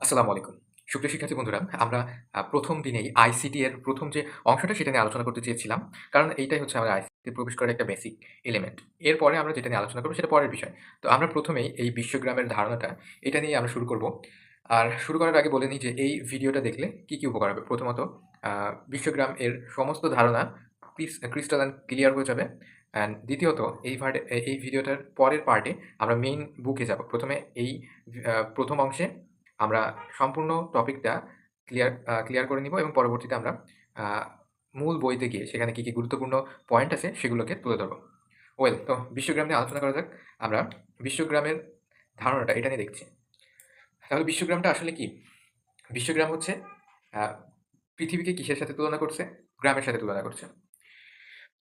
আসসালামু আলাইকুম। সুপ্রিয় শিক্ষার্থী বন্ধুরা, আমরা ১ম দিনেই আইসিটি এর ১ম যে অংশটা সেটা নিয়ে আলোচনা করতে চেয়েছিলাম। কারণ এইটাই হচ্ছে আমাদের আইসিটি তে প্রবেশ করার একটা বেসিক এলিমেন্ট। এরপরে আমরা যেটা নিয়ে আলোচনা করব সেটা পরের বিষয়। তো আমরা ১ম এই এই বিশ্বগ্রামের ধারণাটা এটা নিয়ে আমরা শুরু করব। আর শুরু করার আগে বলে নিই যে এই ভিডিওটা দেখলে কি উপকার হবে? প্রথমত আ বিশ্বগ্রাম এর সমস্ত ধারণা ক্রিস্টালাইন ক্লিয়ার হয়ে যাবে। অ্যান্ড দ্বিতীয়ত এই ভিডিওটার পরের পার্টে আমরা মেইন বুকে যাব। ১ম এ এই ১ম অংশে আমরা সম্পূর্ণ টপিকটা ক্লিয়ার করে নিব এবং পরবর্তীতে আমরা আ মূল বইতে গিয়ে সেখানে কি গুরুত্বপূর্ণ পয়েন্ট আছে সেগুলোকে তুলে ধরব। তো বিশ্বগ্রাম নিয়ে আলোচনা করা যাক। আমরা বিশ্বগ্রামের ধারণাটা এটা নিয়ে দেখছি। তাহলে বিশ্বগ্রামটা আসলে কি? বিশ্বগ্রাম হচ্ছে আ পৃথিবীকে কিসের সাথে তুলনা করছে? গ্রামের সাথে তুলনা করছে।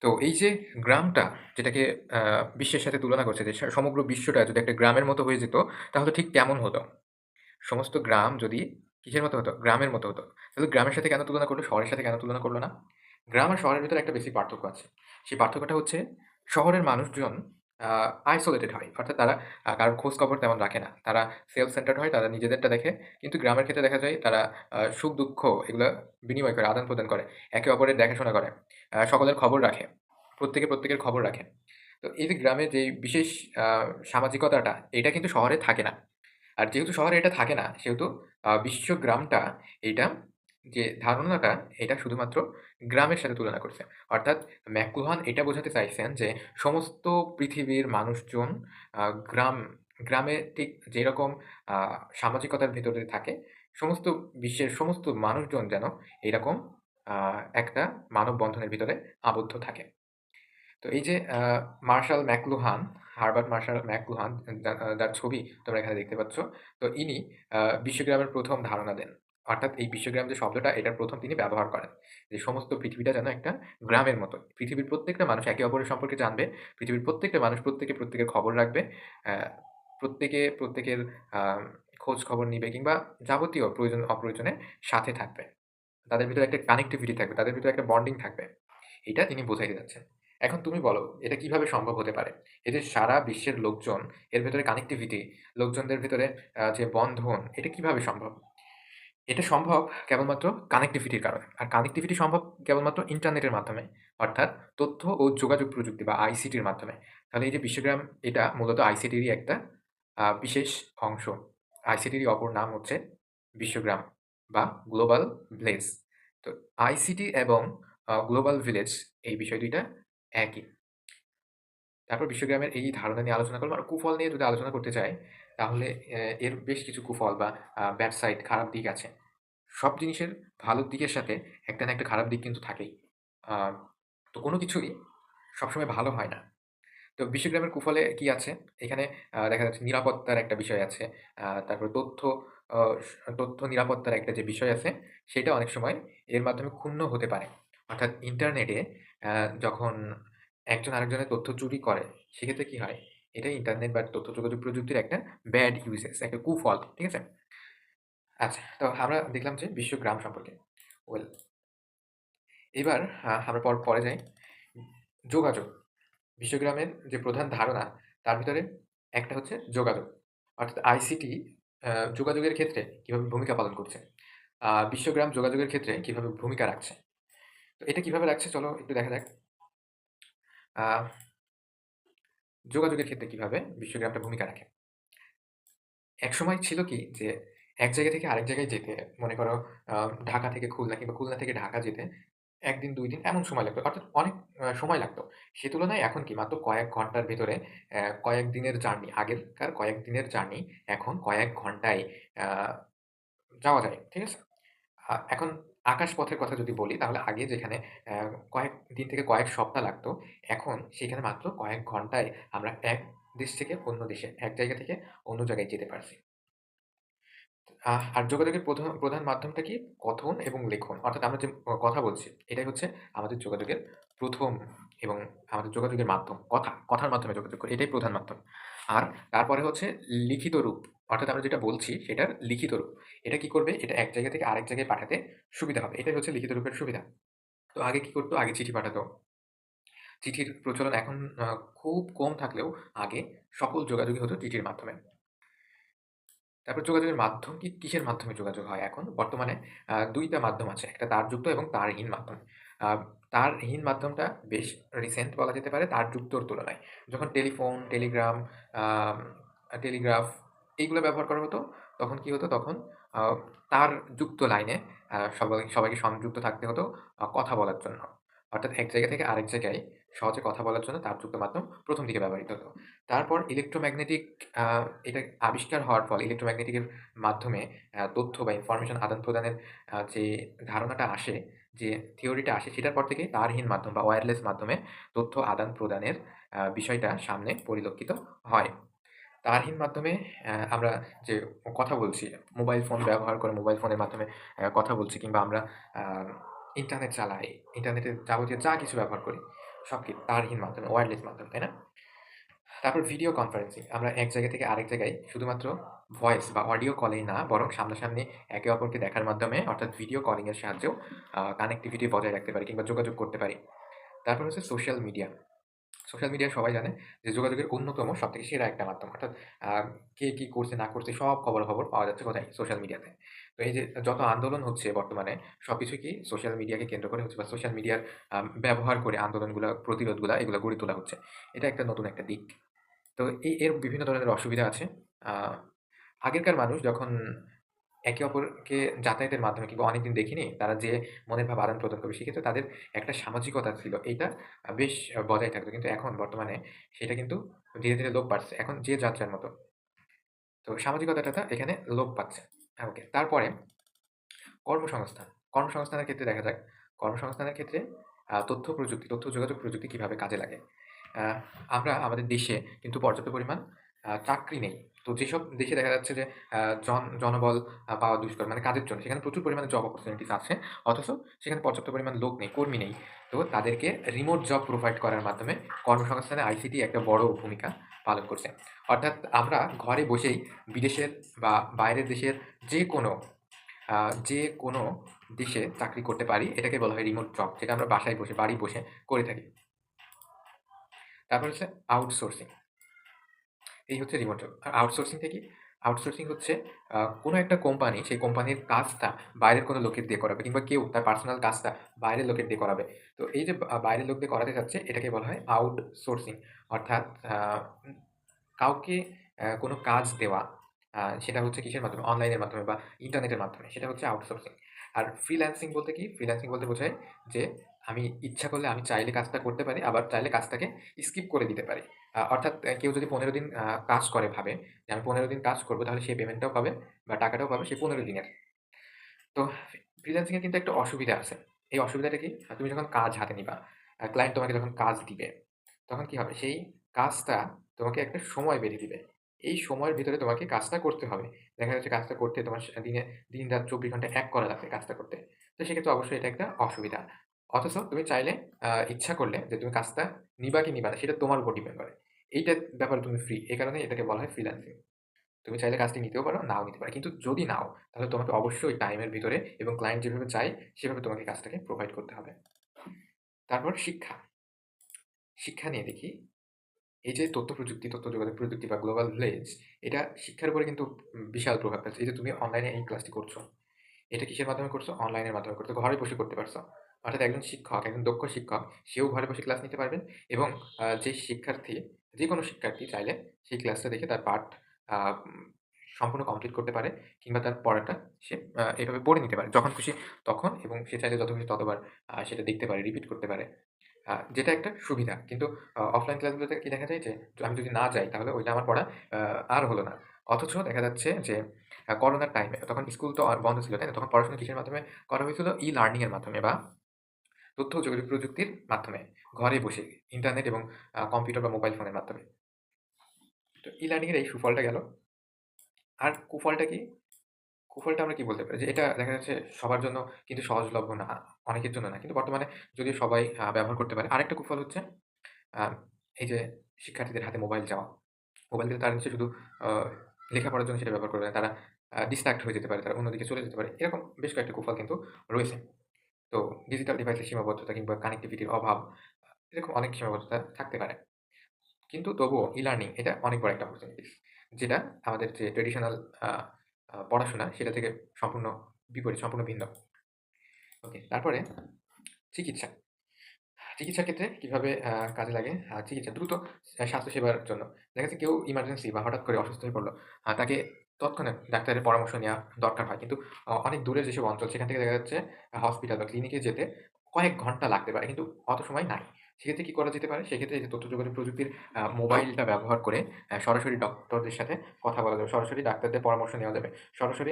তো এই যে গ্রামটা যেটাকে আ বিশ্বের সাথে তুলনা করছে যে সমগ্র বিশ্বটা যদি একটা গ্রামের মতো হয়ে যেত তাহলে ঠিক কেমন হতো? সমস্ত গ্রাম যদি কিসের মতো হতো? গ্রামের মতো হতো। তাহলে গ্রামের সাথে কেন তুলনা করল? শহরের সাথে কেন তুলনা করল না? গ্রাম আর শহরের ভিতরে একটা বেসিক পার্থক্য আছে। সেই পার্থক্যটা হচ্ছে শহরের মানুষজন আ আইসোলেটেড হয়। অর্থাৎ তারা কারোর খোঁজখবর তেমন রাখে না। তারা সেলফ সেন্টার্ড হয়, তারা নিজেদেরটা দেখে। কিন্তু গ্রামের ক্ষেত্রে দেখা যায় তারা সুখ-দুঃখ এগুলা বিনিময় করে, আদান-প্রদান করে। একে অপরের দেখাশোনা করে। সকলের খবর রাখে। প্রত্যেকে প্রত্যেকের খবর রাখে। তো এই যে গ্রামের যে বিশেষ আ সামাজিকতাটা, এটা কিন্তু শহরে থাকে না। আর যেহেতু শহরে এটা থাকে না, সেহেতু বিশ্বগ্রামটা এইটা যে ধারণাটা, এটা শুধুমাত্র গ্রামের সাথে তুলনা করছে। অর্থাৎ ম্যাকলুহান এটা বোঝাতে চাইছেন যে, সমস্ত পৃথিবীর মানুষজন আ গ্রাম গ্রামে ঠিক যেরকম আ সামাজিকতার ভেতরে থাকে, সমস্ত বিশ্বের সমস্ত মানুষজন যেন এরকম আ একটা মানববন্ধনের ভিতরে আবদ্ধ থাকে। তো এই যে Marshall McLuhan, Herbert Marshall McLuhan যার ছবি তোমরা এখানে দেখতে পাচ্ছ। তো ইনি আ বিশ্বগ্রামের ১ম ধারণা দেন। অর্থাৎ এই বিশ্বগ্রাম যে শব্দটা এটার ১ম তিনি ব্যবহার করেন। যে সমস্ত পৃথিবীটা যেন একটা গ্রামের মতো। পৃথিবীর প্রত্যেকটা মানুষ একে অপরের সম্পর্কে জানবে। পৃথিবীর প্রত্যেকটা মানুষ প্রত্যেকে প্রত্যেকের খবর রাখবে। অ্যা প্রত্যেকে প্রত্যেকের আ খোঁজ খবর নিবে কিংবা যাবতীয় প্রয়োজন অপ্রয়োজনে সাথে থাকবে। তাদের ভিতরে একটা কানেক্টিভিটি থাকবে, তাদের ভিতরে একটা বন্ডিং থাকবে। এটা তিনি বোঝাইতে চাচ্ছেন। এখন তুমি বলো, এটা কিভাবে সম্ভব হতে পারে? এই যে সারা বিশ্বের লোকজন, এর ভেতরে কানেক্টিভিটি, লোকজনদের ভিতরে যে বন্ধন, এটা কিভাবে সম্ভব? এটা সম্ভব কেবলমাত্র কানেক্টিভিটির কারণে। আর কানেক্টিভিটি সম্ভব কেবলমাত্র ইন্টারনেটের মাধ্যমে। অর্থাৎ তথ্য ও যোগাযোগ প্রযুক্তি বা আইসিটির মাধ্যমে। তাহলে এই যে বিশ্বগ্রাম, এটা মূলত আইসিটিরই একটা বিশেষ অংশ। আইসিটিরই অপর নাম হচ্ছে বিশ্বগ্রাম বা গ্লোবাল ভিলেজ। তো আইসিটি এবং গ্লোবাল ভিলেজ এই বিষয় ২ টা একই। তারপর বিশ্বগ্রামের এই ধারণা নিয়ে আলোচনা করলাম। আর কুফল নিয়ে যদি আলোচনা করতে চাই, তাহলে এর বেশ কিছু কুফল বা ব্যাড সাইড, খারাপ দিক আছে। সব জিনিসের ভালো দিকের সাথে একটা না একটা খারাপ দিক কিন্তু থাকেই। আ তো কোনো কিছুই সবসময় ভালো হয় না। তো বিশ্বগ্রামের কুফলে কি আছে? এখানে দেখা যাচ্ছে নিরাপত্তার একটা বিষয় আছে। তারপর অ তথ্য নিরাপত্তার একটা যে বিষয় আছে, সেটা অনেক সময় এর মাধ্যমে ক্ষুণ্ণ হতে পারে। অর্থাৎ ইন্টারনেটে আ যখন একজন আরেকজনের তথ্য চুরি করে, সেক্ষেত্রে কি হয়? এটা ইন্টারনেট বা তথ্য যোগাযোগ প্রযুক্তির একটা ব্যাড ইউজেস, একটা কুফল। ঠিক আছে? আচ্ছা, তো আমরা দেখলাম যে বিশ্বগ্রাম সম্পর্কে। ওয়েল, এবার আমরা পরে যাই। যোগাযোগ। বিশ্বগ্রামের যে প্রধান ধারণা, তার ভিতরে একটা হচ্ছে যোগাযোগ। অর্থাৎ আইসিটি যোগাযোগের ক্ষেত্রে কিভাবে ভূমিকা পালন করছে। বিশ্বগ্রাম যোগাযোগের ক্ষেত্রে কিভাবে ভূমিকা রাখছে। তো এটা কিভাবে রাখছে চলো একটু দেখা যাক। আ যোগাযোগের ক্ষেত্রে কিভাবে বিশ্বগ্রামটা ভূমিকা রাখে। একসময় ছিল কি যে এক জায়গা থেকে আরেক জায়গায় যেতে, মনে করো আ ঢাকা থেকে খুলনা কিংবা খুলনা থেকে ঢাকা যেতে ১ দিন ২ দিন এমন সময় লাগতো। অর্থাৎ অনেক সময় লাগতো। সে তুলনায় এখন কি মাত্র কয়েক ঘন্টার ভেতরে কয়েক দিনের জার্নি, আগেরকার কয়েক দিনের জার্নি এখন কয়েক ঘন্টায় আ যাওয়া যায়। ঠিক আছে? এখন আকাশপথের কথা যদি বলি, তাহলে আগে যেখানে কয়েক দিন থেকে কয়েক সপ্তাহ লাগতো, এখন সেখানে মাত্র কয়েক ঘন্টায় আমরা এক দেশ থেকে অন্য দেশে, এক জায়গা থেকে অন্য জায়গায় যেতে পারছি। আর যোগাযোগের প্রধান মাধ্যমটা কি? কথন এবং লেখন। অর্থাৎ আমরা যে কথা বলছি, এটাই হচ্ছে আমাদের যোগাযোগের ১ম এবং আমাদের যোগাযোগের মাধ্যম। কথার মাধ্যমে যোগাযোগ করি। এটাই প্রধান মাধ্যম। আর তারপরে হচ্ছে লিখিত রূপ। অর্থাৎ আমরা যেটা বলছি সেটার লিখিত রূপ। এটা কি করবে? এটা এক জায়গা থেকে আরেক জায়গায় পাঠাতে সুবিধা হবে। এটাই হচ্ছে লিখিত রূপের সুবিধা। তো আগে কি করতো? আগে চিঠি পাঠাতো। চিঠির প্রচলন এখন খুব কম থাকলেও আগে সকল যোগাযোগই হতো চিঠির মাধ্যমে। তারপর যোগাযোগের মাধ্যম কি, কিসের মাধ্যমে যোগাযোগ হয় এখন? বর্তমানে ২ টা মাধ্যম আছে। একটা তারযুক্ত এবং তারহীন মাধ্যম। আ তারহীন মাধ্যমটা বেশ রিসেন্ট বলা যেতে পারে তারযুক্তর তুলনায়। যখন টেলিফোন, টেলিগ্রাম, আম টেলিগ্রাফ এইগুলো ব্যবহার করা হতো, তখন কি হতো? তখন আ তারযুক্ত লাইনে সবাইকে সংযুক্ত থাকতে হতো কথা বলার জন্য। অর্থাৎ এক জায়গা থেকে আরেক জায়গায় সহজে কথা বলার জন্য তারযুক্ত মাধ্যম ১ম দিকে ব্যবহৃত হতো। তারপর ইলেক্ট্রোম্যাগনেটিক আ এটা আবিষ্কার হওয়ার ফলে ইলেক্ট্রোম্যাগনেটিক এর মাধ্যমে তথ্য বা ইনফরমেশন আদান-প্রদানের যে ধারণাটা আসে, যে থিওরিটা আসে সেটার পর থেকেই তারহীন মাধ্যম বা ওয়্যারলেস মাধ্যমে তথ্য আদান-প্রদানের বিষয়টা সামনে পরিলক্ষিত হয়। তারহীন মাধ্যমে আমরা যে কথা বলছি, মোবাইল ফোন ব্যবহার করে মোবাইল ফোনের মাধ্যমে কথা বলছি কিংবা আমরা আ ইন্টারনেট চালাই, ইন্টারনেটের যাবতীয় যা কিছু ব্যবহার করি, তারহীন মাধ্যমে, ওয়্যারলেস মাধ্যমে, তাই না? তারপর ভিডিও কনফারেন্সিং। আমরা এক জায়গা থেকে আরেক জায়গায় শুধুমাত্র ভয়েস বা অডিও কলেই না বরং সামনাসামনি একে অপরকে দেখার মাধ্যমে অর্থাৎ ভিডিও কলিং এর সাহায্যেও কানেক্টিভিটি বজায় রাখতে পারি কিংবা যোগাযোগ করতে পারি। তারপর হচ্ছে সোশ্যাল মিডিয়া। সোশ্যাল মিডিয়া সবাই জানে যে যোগাযোগের অন্যতম সবথেকে সেরা একটা মাধ্যম। অর্থাৎ আ কে কি করছে না করছে সব খবরাখবর পাওয়া যাচ্ছে কোথায়? সোশ্যাল মিডিয়াতে। তো এই যে যত আন্দোলন হচ্ছে বর্তমানে সবকিছুই কি সোশ্যাল মিডিয়াকে কেন্দ্র করে হচ্ছে বা সোশ্যাল মিডিয়ার ব্যবহার করে আন্দোলনগুলা, প্রতিরোধগুলা এগুলা গড়ে তোলা হচ্ছে। এটা একটা নতুন একটা দিক। তো এর বিভিন্ন ধরনের অসুবিধা আছে। আ আগেরকার মানুষ যখন একে অপরকে যাতায়াতের মাধ্যমে কিংবা অনেকদিন দেখিনি, তারা যে মনের ভাব আদান-প্রদান করবে সেক্ষেত্রে তাদের একটা সামাজিকতা ছিল। এইটা বেশ বজায় থাকতো। কিন্তু এখন বর্তমানে সেটা কিন্তু ধীরে, ধীরে লোপ পাচ্ছে। এখন যে যার যার মতো। তো সামাজিকতাটা এখানে লোপ পাচ্ছে। ওকে। তারপরে কর্মসংস্থান। কর্মসংস্থানের ক্ষেত্রে দেখা যাক, কর্মসংস্থানের ক্ষেত্রে তথ্য প্রযুক্তি, তথ্য যোগাযোগ প্রযুক্তি কিভাবে কাজে লাগে। আ আমরা আমাদের দেশে কিন্তু পর্যাপ্ত পরিমাণ চাকরি নেই। তো যেসব দেশে দেখা যাচ্ছে যে আ জনবল পাওয়া দুষ্কর মানে কাজের জন্য সেখানে প্রচুর পরিমাণে জব অপরচুনিটিস আছে। অথচ সেখানে পর্যাপ্ত পরিমাণ লোক নেই, কর্মী নেই। তো তাদেরকে রিমোট জব প্রোভাইড করার মাধ্যমে কর্মসংস্থানে আইসিটি একটা বড় ভূমিকা পালন করছে। অর্থাৎ আমরা ঘরে বসেই বিদেশের বা বাইরের দেশের যেকোনো আ যেকোনো দেশে চাকরি করতে পারি। এটাকে বলা হয় রিমোট জব। যেটা আমরা বাসায় বসে, বাড়ি বসে করে থাকি। তারপর হচ্ছে আউটসোর্সিং। এই হচ্ছে রিমোট জব। আর আউটসোর্সিং টা কি? আউটসোর্সিং হচ্ছে কোনো একটা কোম্পানি সেই কোম্পানির কাজটা বাইরের কোনো লোকের দিয়ে করাবে কিংবা কেউ তার পার্সোনাল কাজটা বাইরের লোকের দিয়ে করাবে। তো এই যে বাইরের লোক দিয়ে করাতে চাচ্ছে এটাকে বলা হয় আউটসোর্সিং। অর্থাৎ আ উম কাউকে কোনো কাজ দেওয়া, সেটা হচ্ছে কিসের মাধ্যমে? অনলাইনের মাধ্যমে বা ইন্টারনেটের মাধ্যমে। সেটা হচ্ছে আউটসোর্সিং। আর ফ্রিল্যান্সিং বলতে কি? ফ্রিল্যান্সিং বলতে বোঝায় যে আমি ইচ্ছা করলে আমি চাইলে কাজটা করতে পারি, আবার চাইলে কাজটাকে স্কিপ করে দিতে পারি। অর্থাৎ কেউ যদি ১৫ দিন কাজ করে ভাবে যে আমি ১৫ দিন কাজ করব তাহলে সে পেমেন্টটাও পাবে বা টাকাটাও পাবে সেই ১৫ দিনের। তো ফ্রিল্যান্সিং এর কিন্তু একটা অসুবিধা আছে। এই অসুবিধাটা কি? তুমি যখন কাজ হাতে নিবা, ক্লায়েন্ট তোমাকে যখন কাজ দিবে, তখন কি হবে? সেই কাজটা তোমাকে একটা সময় বেঁধে দিবে। এই সময়ের ভিতরে তোমাকে কাজটা করতে হবে। দেখা যাচ্ছে কাজটা করতে তোমার দিন-রাত ২৪ ঘন্টা এক করা লাগবে কাজটা করতে। তো সেক্ষেত্রে অবশ্যই এটা একটা অসুবিধা। অথচ তুমি চাইলে ইচ্ছা করলে যে তুমি কাজটা নিবা কি নিবা না সেটা তোমার উপর ডিপেন্ড করে। এইটার ব্যাপারে তুমি ফ্রি। এই কারণেই এটাকে বলা হয় ফ্রিল্যান্সিং। তুমি চাইলে কাজটি নিতেও পারো, নাও নিতে পারো। কিন্তু যদি নাও, তাহলে তোমাকে অবশ্যই টাইমের ভিতরে এবং ক্লায়েন্ট যেভাবে চায়, সেভাবে তোমাকে কাজটাকে প্রোভাইড করতে হবে। তারপর শিক্ষা। শিক্ষা নিয়ে দেখি, এই যে তথ্য প্রযুক্তি, তথ্য যোগাযোগ প্রযুক্তি বা গ্লোবাল ভিলেজ, এটা শিক্ষার উপরে কিন্তু বিশাল প্রভাব ফেলছে। এই যে তুমি অনলাইনে এই ক্লাসটি করছো, এটা কিসের মাধ্যমে করছো? অনলাইনের মাধ্যমে করছো। ঘরে বসে করতে পারছো। অর্থাৎ একজন শিক্ষক, একজন দক্ষ শিক্ষক, সেও ঘরে বসে ক্লাস নিতে পারবেন এবং যে শিক্ষার্থী, যেকোনো শিক্ষার্থী চাইলে সেই ক্লাসটা দেখে তার পাঠ আ উম সম্পূর্ণ কমপ্লিট করতে পারে কিংবা তার পড়াটা সে এভাবে পড়ে নিতে পারে। যখন খুশি তখন এবং সে চাইলে যত খুশি ততবার সেটা দেখতে পারে, রিপিট করতে পারে। যেটা একটা সুবিধা। কিন্তু অফলাইন ক্লাসগুলোতে কি দেখা যায় যে, আমি যদি না যাই তাহলে ওইটা আমার পড়া আ আর হলো না। অথচ দেখা যাচ্ছে যে করোনার টাইমে তখন স্কুল তো আর বন্ধ ছিল, তাই না? তখন পড়াশোনা কিসের মাধ্যমে করা হয়েছিল? ই-লার্নিং এর মাধ্যমে বা তথ্য ও যোগাযোগ প্রযুক্তির মাধ্যমে। ঘরে বসে ইন্টারনেট এবং কম্পিউটার বা মোবাইল ফোনের মাধ্যমে। তো ই-লার্নিং এর এই সুফলটা গেল। আর কুফলটা কি? কুফলটা আমরা কি বলতে পারি? যে এটা দেখা যাচ্ছে সবার জন্য কিন্তু সহজলভ্য না। অনেকের জন্য না। কিন্তু বর্তমানে যদিও সবাই ব্যবহার করতে পারে। আরেকটা কুফল হচ্ছে আ এই যে শিক্ষার্থীদের হাতে মোবাইল চাওয়া। মোবাইল দিলে তারা নিশ্চয়ই শুধু আ লেখাপড়ার জন্য সেটা ব্যবহার করবে না। তারা ডিস্ট্রাক্ট হয়ে যেতে পারে। তারা অন্যদিকে চলে যেতে পারে। এরকম বেশ কয়েকটা কুফল কিন্তু রয়েছে। তো ডিজিটাল ডিভাইসের সীমাবদ্ধতা কিংবা কানেক্টিভিটির অভাব, এরকম অনেক সীমাবদ্ধতা থাকতে পারে। কিন্তু তবুও ই-লার্নিং এটা অনেক বড় একটা অপরচুনিটিস। যেটা আমাদের যে ট্র্যাডিশনাল আ পড়াশোনা সেটা থেকে সম্পূর্ণ বিপরীত, সম্পূর্ণ ভিন্ন। ওকে, তারপরে চিকিৎসা। চিকিৎসার ক্ষেত্রে কিভাবে কাজে লাগে? চিকিৎসা দ্রুত স্বাস্থ্যসেবার জন্য। দেখা যাচ্ছে কেউ ইমার্জেন্সি বা হঠাৎ করে অসুস্থ হয়ে পড়ল। তাকে তৎক্ষণাৎ ডাক্তারের পরামর্শ নেওয়া দরকার হয়। কিন্তু অনেক দূরের যেসব অঞ্চল সেখান থেকে দেখা যাচ্ছে হসপিটাল বা ক্লিনিকে যেতে কয়েক ঘন্টা লাগতে পারে। কিন্তু অত সময় নাই। সেক্ষেত্রে কি করা যেতে পারে? সেক্ষেত্রে এই যে তথ্য যোগাযোগ প্রযুক্তির মোবাইলটা ব্যবহার করে সরাসরি ডক্টরদের সাথে কথা বলা যাবে। সরাসরি ডাক্তারদের পরামর্শ নেওয়া যাবে। সরাসরি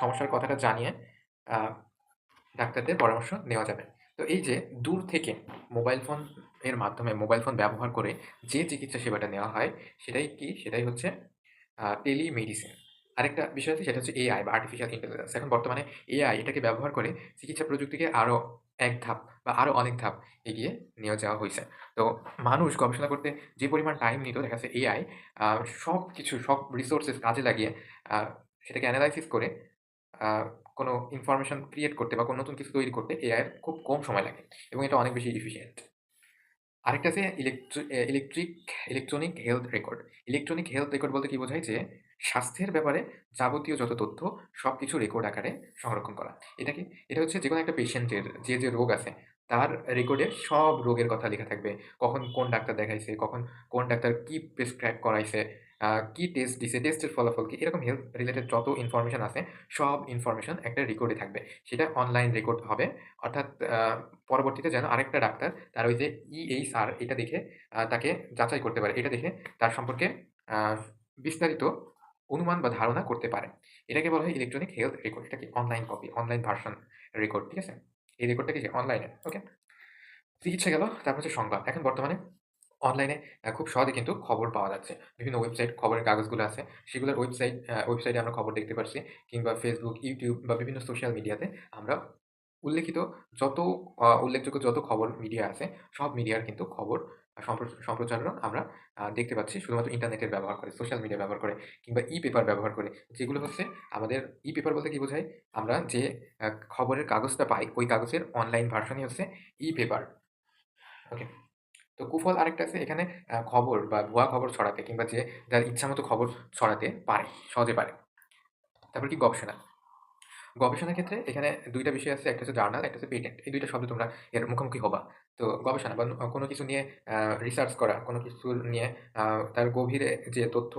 সমস্যার কথাটা জানিয়ে আ ডাক্তারদের পরামর্শ নেওয়া যাবে। তো এই যে দূর থেকে মোবাইল ফোন এর মাধ্যমে মোবাইল ফোন ব্যবহার করে যে চিকিৎসা সেবাটা নেওয়া হয় সেটাই কি? সেটাই হচ্ছে টেলিমেডিসিন। আরেকটা বিষয় আছে সেটা হচ্ছে এআই বা আর্টিফিশিয়াল ইন্টেলিজেন্স। এখন বর্তমানে এআই এটাকে ব্যবহার করে চিকিৎসা প্রযুক্তিকে আরো এক ধাপ বা আরো অনেক ধাপ এগিয়ে নিয়ে যাওয়া হইছে। তো মানুষ গবেষণা করতে যে পরিমাণ টাইম নিত দেখা যাচ্ছে এআই আ সবকিছু সব রিসোর্সেস কাজে লাগিয়ে আ সেটাকে এনালাইসিস করে আ কোনো ইনফরমেশন ক্রিয়েট করতে বা কোনো নতুন কিছু তৈরি করতে এআই এর খুব কম সময় লাগে এবং এটা অনেক বেশি এফিশিয়েন্ট। আরেকটা আছে electronic health record. Electronic health record বলতে কি বোঝায়? যে স্বাস্থ্যের ব্যাপারে যাবতীয় যত তথ্য সবকিছু রেকর্ড আকারে সংরক্ষণ করা। এটা কি? এটা হচ্ছে যেকোনো একটা পেশেন্টের যে রোগ আছে তার রেকর্ডে সব রোগের কথা লেখা থাকবে। কখন কোন ডাক্তার দেখাইছে, কখন কোন ডাক্তার কি প্রেসক্রাইব করাইছে, কি টেস্ট দিছে, টেস্টের ফলাফল কি? এরকম হেলথ রিলেটেড যত ইনফরমেশন আছে সব ইনফরমেশন একটা রেকর্ডে থাকবে। সেটা অনলাইন রেকর্ড হবে। অর্থাৎ পরবর্তীতে যেন আরেকটা ডাক্তার তার ওই যে EHR এটা দেখে তাকে যাচাই করতে পারে। এটা দেখে তার সম্পর্কে আ বিস্তারিত অনুমান বা ধারণা করতে পারে। এটাকে বলা হয় ইলেকট্রনিক হেলথ রেকর্ড। এটা কি? Online copy, online version record. ঠিক আছে? এই রেকর্ডটা কি? যে অনলাইনে। ওকে? চিকিৎসা গেল। তারপর হচ্ছে সংবাদ। এখন বর্তমানে অনলাইনে খুব সহজে কিন্তু খবর পাওয়া যাচ্ছে। বিভিন্ন ওয়েবসাইট, খবরের কাগজগুলো আছে। সেগুলোর ওয়েবসাইটে আমরা খবর দেখতে পারছি। কিংবা Facebook, YouTube বা বিভিন্ন সোশ্যাল মিডিয়াতে আমরা উল্লেখিত যত উল্লেখযোগ্য যত খবর মিডিয়া আছে, সব মিডিয়ার কিন্তু খবর সম্প্রচারণ আমরা দেখতে পাচ্ছি শুধুমাত্র ইন্টারনেটের ব্যবহার করে, সোশ্যাল মিডিয়া ব্যবহার করে কিংবা ই-পেপার ব্যবহার করে। যেগুলো হচ্ছে আমাদের ই-পেপার বলতে কি বোঝায়? আমরা যে আ খবরের কাগজটা পাই, ওই কাগজের অনলাইন ভার্সনই হচ্ছে ই-পেপার। ওকে? তো কুফল আরেকটা আছে এখানে খবর বা ভুয়া খবর ছড়াতে কিংবা যে যার ইচ্ছামত খবর ছড়াতে পারে, সহজে পারে। তারপর কি? গবেষণা। গবেষণার ক্ষেত্রে এখানে ২ টা বিষয় আছে। একটা হচ্ছে জার্নাল, একটা হচ্ছে পেটেন্ট। এই ২ টা শব্দ তোমরা এর মুখোমুখি হবা। তো গবেষণা বা কোনো কিছু নিয়ে আ রিসার্চ করা, কোনো কিছুর নিয়ে আ তার গভীরে যে তথ্য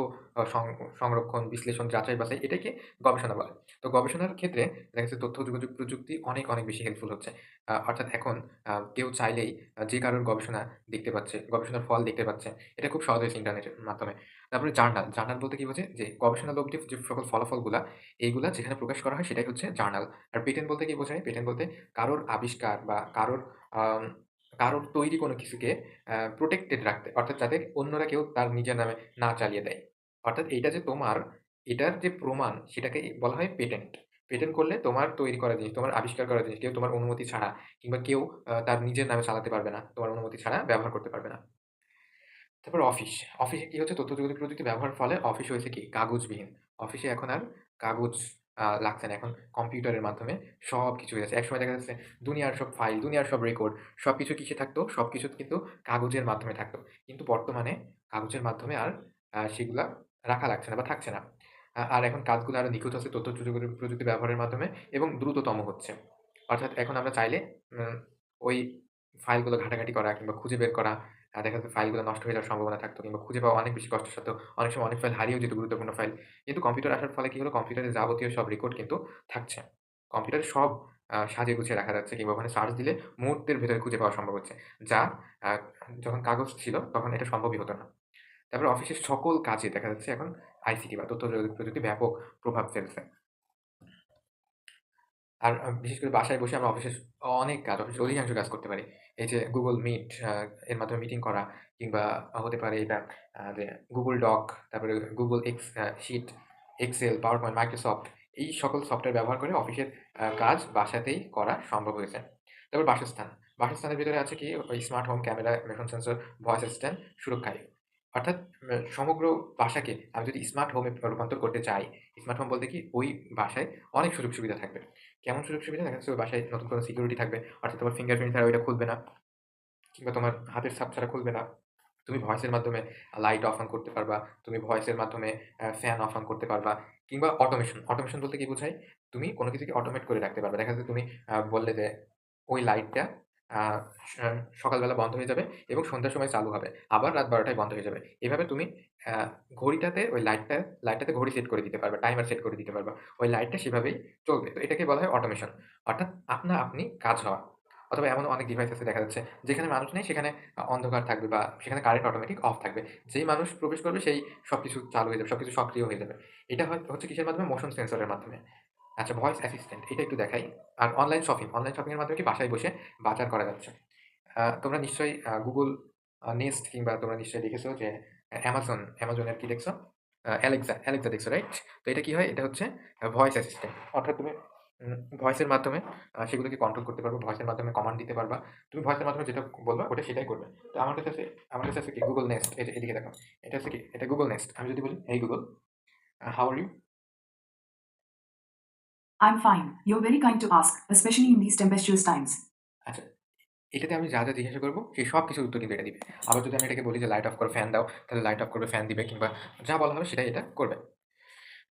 সংরক্ষণ, বিশ্লেষণ, যাচাই-বাছাই এটাকে গবেষণা বলে। তো গবেষণার ক্ষেত্রে দেখা যাচ্ছে তথ্য যোগাযোগ প্রযুক্তি অনেক, অনেক বেশি হেল্পফুল হচ্ছে। অর্থাৎ এখন কেউ চাইলেই যে কারোর গবেষণা দেখতে পাচ্ছে, গবেষণার ফল দেখতে পাচ্ছে। এটা খুব সহজ হয়েছে ইন্টারনেটের মাধ্যমে। তারপরে জার্নাল। জার্নাল বলতে কি বোঝায়? যে গবেষণালব্ধ যে সকল ফলাফলগুলা এইগুলা যেখানে প্রকাশ করা হয় সেটাই হচ্ছে জার্নাল। আর পেটেন্ট বলতে কি বোঝায়? পেটেন্ট বলতে কারোর আবিষ্কার বা আম কারোর তৈরি কোনো কিছুকে প্রটেক্টেড রাখতে। অর্থাৎ যাতে অন্যরা কেউ তার নিজের নামে না চালিয়ে দেয়। অর্থাৎ এইটা যে তোমার, এটার যে প্রমাণ সেটাকে বলা হয় পেটেন্ট। পেটেন্ট করলে তোমার তৈরি করা জিনিস, তোমার আবিষ্কার করা জিনিস কেউ তোমার অনুমতি ছাড়া কিংবা কেউ তার নিজের নামে চালাতে পারবে না। তোমার অনুমতি ছাড়া ব্যবহার করতে পারবে না। তারপর অফিস। অফিসে কি হচ্ছে? তথ্য যোগাযোগ প্রযুক্তি ব্যবহারের ফলে অফিস হয়েছে কি? কাগজবিহীন। অফিসে এখন আর কাগজ লাগছে না। এখন কম্পিউটারের মাধ্যমে সবকিছু হয়ে যাচ্ছে। একসময় দেখা যাচ্ছে দুনিয়ার সব ফাইল, দুনিয়ার সব রেকর্ড সবকিছু কিসে থাকতো? সবকিছু কিন্তু কাগজের মাধ্যমে থাকতো। কিন্তু বর্তমানে কাগজের মাধ্যমে আর সেগুলা রাখা লাগছে না বা থাকছে না। আর এখন কাজগুলো আরো নিখুঁত হচ্ছে তথ্য যোগাযোগ প্রযুক্তি ব্যবহারের মাধ্যমে এবং দ্রুততম হচ্ছে। অর্থাৎ এখন আমরা চাইলে উম ওই ফাইলগুলো ঘাটাঘাটি করা কিংবা খুঁজে বের করা দেখা যাচ্ছে ফাইলগুলো নষ্ট হয়ে যাওয়ার সম্ভাবনা থাকতো কিংবা খুঁজে পাওয়া অনেক বেশি কষ্টসাধ্য। অনেক সময় অনেক ফাইল হারিয়েও যেত, গুরুত্বপূর্ণ ফাইল। কিন্তু কম্পিউটার আসার ফলে কি হলো? কম্পিউটারে যাবতীয় সব রেকর্ড কিন্তু থাকছে। কম্পিউটারে সব সাজিয়ে গুছিয়ে রাখা যাচ্ছে কিংবা ওখানে সার্চ দিলে মুহূর্তের ভেতরে খুঁজে পাওয়া সম্ভব হচ্ছে। যা আ যখন কাগজ ছিল তখন এটা সম্ভবই হতো না। তারপরে অফিসের সকল কাজে দেখা যাচ্ছে এখন আইসিটি বা তথ্য যোগাযোগ প্রযুক্তি ব্যাপক প্রভাব ফেলছে। আর বিশেষ করে বাসায় বসে আমরা অফিসের অধিকাংশ কাজ করতে পারি। এই যে Google Meet এর মাধ্যমে মিটিং করা কিংবা হতে পারে এটা যে Google Doc, তারপরে Google Sheet, Excel, PowerPoint, Microsoft এই সকল সফটওয়্যার ব্যবহার করে অফিসের কাজ বাসাতেই করা সম্ভব হয়েছে। তারপর বাসস্থান। বাসস্থানের ভিতরে আছে কি? ওই smart home camera, motion sensor, voice assistant, সুরক্ষায়। অর্থাৎ বাসাকে আমি যদি স্মার্ট হোমে রূপান্তর করতে চাই, স্মার্ট হোম বলতে কি? ওই বাসায় অনেক সুযোগ সুবিধা থাকবে। কেমন সুযোগ সুবিধা? দেখা যাচ্ছে ওই বাসায় নতুন কোনো সিকিউরিটি থাকবে। অর্থাৎ তোমার ফিঙ্গারপ্রিন্ট ছাড়া ওইটা খুলবে না কিংবা তোমার হাতের ছাপ ছাড়া খুলবে না। তুমি ভয়েসের মাধ্যমে লাইট অফ অন করতে পারবা। তুমি ভয়েসের মাধ্যমে ফ্যান অফ অন করতে পারবা। কিংবা অটোমেশন। অটোমেশন বলতে কি বোঝায়? তুমি কোনো কিছুকে অটোমেট করে রাখতে পারবে। দেখা যাচ্ছে তুমি বললে যে ওই লাইটটা আ স সকালবেলা বন্ধ হয়ে যাবে এবং সন্ধ্যার সময় চালু হবে। আবার রাত ১২ টায় বন্ধ হয়ে যাবে। এভাবে তুমি আ ঘড়িটাতে ওই লাইটটাতে ঘড়ি সেট করে দিতে পারবা, টাইমার সেট করে দিতে পারবা। ওই লাইটটা সেভাবেই চলবে। তো এটাকে বলা হয় অটোমেশন। অর্থাৎ আপনা আপনি কাজ হওয়া। অথবা এমনও অনেক ডিভাইস আছে দেখা যাচ্ছে যেখানে মানুষ নেই সেখানে অন্ধকার থাকবে বা সেখানে কারেন্ট অটোমেটিক অফ থাকবে। যেই মানুষ প্রবেশ করবে সেই সবকিছু চালু হয়ে যাবে, সবকিছু সক্রিয় হয়ে যাবে। এটা হচ্ছে কিসের মাধ্যমে? মোশন সেন্সরের মাধ্যমে। আচ্ছা, ভয়েস অ্যাসিস্ট্যান্ট এটা একটু দেখাই। আর অনলাইন শপিং এর মাধ্যমে কি বাসায় বসে বাজার করা যাচ্ছে। তোমরা নিশ্চয়ই Google Nest কিংবা তোমরা নিশ্চয়ই দেখেছো যে Amazon এর কি দেখছো? Alexa দেখছো, রাইট? তো এটা কি হয়? এটা হচ্ছে ভয়েস অ্যাসিস্ট্যান্ট। অর্থাৎ তুমি ভয়েসের মাধ্যমে সেগুলোকে কন্ট্রোল করতে পারবা। ভয়েসের মাধ্যমে কমান্ড দিতে পারবা। তুমি ভয়েসের মাধ্যমে যেটা বলবা ওটা সেটাই করবে। তো আমার কাছে আছে কি Google Nest, এই যে এদিকে দেখো। এটা হচ্ছে কি? এটা Google Nest। আমি যদি বলি, "Hey Google, how are you?" I'm fine. You're very kind to ask, especially in these tempestuous times. আচ্ছা, এটাতে আমি যা জিজ্ঞাসা করব সেই সব কিছুর উত্তর কিন্তু এটা দিবে। আবার যদি আমি এটাকে বলি যে লাইট অফ করো, ফ্যান দাও, তাহলে লাইট অফ করবে, ফ্যান দিবে কিংবা যা বলা হবে সেটাই এটা করবে।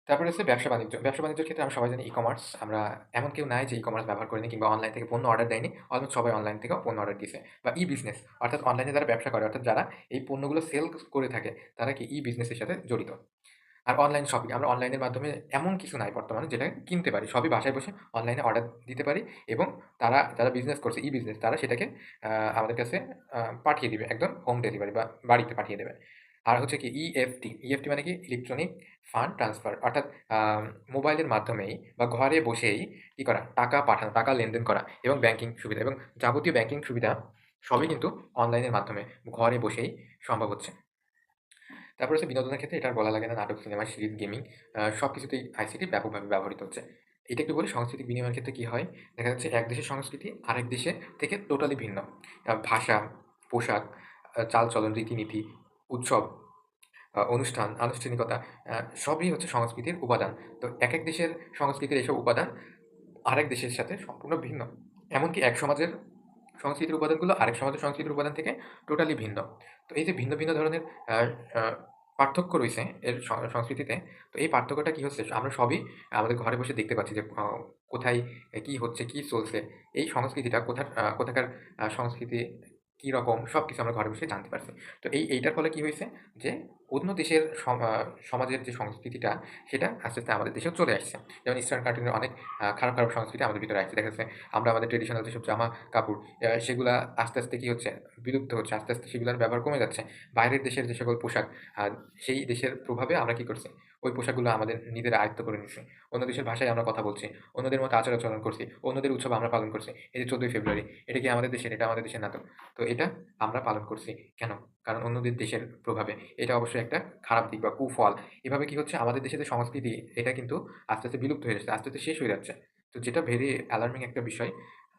তারপরে হচ্ছে ব্যবসা-বাণিজ্য। ব্যবসা-বাণিজ্যের ক্ষেত্রে আমরা সবাই জানি ই-কমার্স। আমরা এমন কেউ নাই যে ই-কমার্স ব্যবহার করেনি কিংবা অনলাইন থেকে পণ্য অর্ডার দেয়নি। অলমোস্ট সবাই অনলাইন থেকেও পণ্য অর্ডার দিছে। বা ই-বিজনেস অর্থাৎ অনলাইনে যারা ব্যবসা করে অর্থাৎ যারা এই পণ্যগুলো সেল করে থাকে তারা কি ই-বিজনেসের সাথে জড়িত। আর অনলাইন শপিং আমরা অনলাইনের মাধ্যমে এমন কিছু নাই বর্তমানে যেটা কিনতে পারি। সবই বাসায় বসে অনলাইনে অর্ডার দিতে পারি এবং যারা বিজনেস করছে ই-বিজনেস তারা সেটাকে আ আমাদের কাছে আ পাঠিয়ে দিবে। একদম হোম ডেলিভারি বা বাড়িতে পাঠিয়ে দেবে। আর হচ্ছে কি ইএফটি। ইএফটি মানে কি? Electronic fund transfer. অর্থাৎ মোবাইলের মাধ্যমেই বা ঘরে বসেই কি করা? টাকা পাঠানো, টাকা লেনদেন করা এবং ব্যাংকিং সুবিধা এবং যাবতীয় ব্যাংকিং সুবিধা সবই কিন্তু অনলাইনের মাধ্যমে ঘরে বসেই সম্ভব হচ্ছে। তারপর হচ্ছে বিনোদনের ক্ষেত্রে এটা আর বলা লাগে না। নাটক, সিনেমা, সিরিজ, গেমিং সবকিছুতেই আইসিটি ব্যাপকভাবে ব্যবহৃত হচ্ছে। এটা একটু বলি সাংস্কৃতিক বিনিময়ের ক্ষেত্রে কি হয়? দেখা যাচ্ছে এক দেশের সংস্কৃতি আরেক দেশের থেকে টোটালি ভিন্ন। ভাষা, পোশাক, চালচলন, রীতিনীতি, উৎসব, অনুষ্ঠান, আনুষ্ঠানিকতা সবই হচ্ছে সংস্কৃতির উপাদান। তো একেক দেশের সংস্কৃতির এসব উপাদান আরেক দেশের সাথে সম্পূর্ণ ভিন্ন। এমনকি এক সমাজের সংস্কৃতির উপাদানগুলো আরেক সমাজের সংস্কৃতির উপাদান থেকে টোটালি ভিন্ন। তো এই যে ভিন্ন, ভিন্ন ধরনের আ আ পার্থক্য রইছে এর সংস্কৃতিতে। তো এই পার্থক্যটা কি হচ্ছে? আমরা সবই আমাদের ঘরে বসে দেখতে পাচ্ছি যে কোথায় কি হচ্ছে, কি চলছে। এই সংস্কৃতিটা কোথাকার সংস্কৃতি কিরকম সবকিছু আমরা ঘরে বসে জানতে পারছি। তো এইটার ফলে কি হইছে? যে অন্য দেশের সমাজের যে সংস্কৃতিটা সেটা আস্তে, আস্তে আমাদের দেশেও চলে আসছে। যেমন ইস্টার্ন কান্ট্রির অনেক খারাপ, খারাপ সংস্কৃতি আমাদের ভিতরে আসছে। দেখা যাচ্ছে আমরা আমাদের ট্র্যাডিশনাল যেসব জামা-কাপড় সেগুলা আস্তে, আস্তে কি হচ্ছে? বিলুপ্ত হচ্ছে। আস্তে, আস্তে সেগুলার ব্যবহার কমে যাচ্ছে। বাইরের দেশের যে সকল পোশাক আ সেই দেশের প্রভাবে আমরা কি করছি? ওই পোশাকগুলো আমাদের নিজেরা আয়ত্ত করে নিচ্ছি। অন্য দেশের ভাষায় আমরা কথা বলছি। অন্যদের মতো আচার-আচরণ করছি। অন্যদের উৎসব আমরা পালন করছি। এই যে ১৪ই ফেব্রুয়ারি, এটা কি আমাদের দেশের? এটা আমাদের দেশের না তো। তো এটা আমরা পালন করছি। কেন? কারণ অন্যদের দেশের প্রভাবে। এটা অবশ্যই একটা খারাপ দিক বা কুফল। এভাবে কি হচ্ছে? আমাদের দেশের যে সংস্কৃতি এটা কিন্তু আস্তে, আস্তে বিলুপ্ত হয়ে যাচ্ছে। আস্তে, আস্তে শেষ হয়ে যাচ্ছে। তো যেটা ভেরি অ্যালার্মিং একটা বিষয়।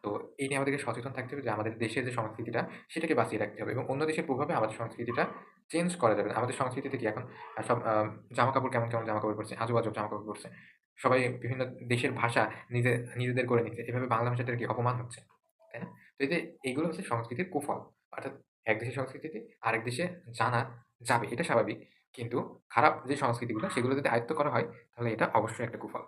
তো এই নিয়ে আমাদেরকে সচেতন থাকতে হবে যে আমাদের দেশের যে সংস্কৃতিটা সেটাকে বাঁচিয়ে রাখতে হবে এবং অন্য দেশের প্রভাবে আমাদের সংস্কৃতিটা চেঞ্জ করা যাবে না। আমাদের সংস্কৃতিতে কি এখন সব জামাকাপড় কেমন, কেমন জামাকাপড় পরছে, আজব জামাকাপড় পরছে। সবাই বিভিন্ন দেশের ভাষা নিজেদের করে নিচ্ছে। এভাবে বাংলা ভাষাটার কি অপমান হচ্ছে। তাই না? তো এই যে এইগুলো হচ্ছে সংস্কৃতির কুফল। অর্থাৎ এক দেশের সংস্কৃতিতে আরেক দেশে জানা যাবে এটা স্বাভাবিক। কিন্তু খারাপ যে সংস্কৃতিগুলো সেগুলো যদি আয়ত্ত করা হয় তাহলে এটা অবশ্যই একটা কুফল।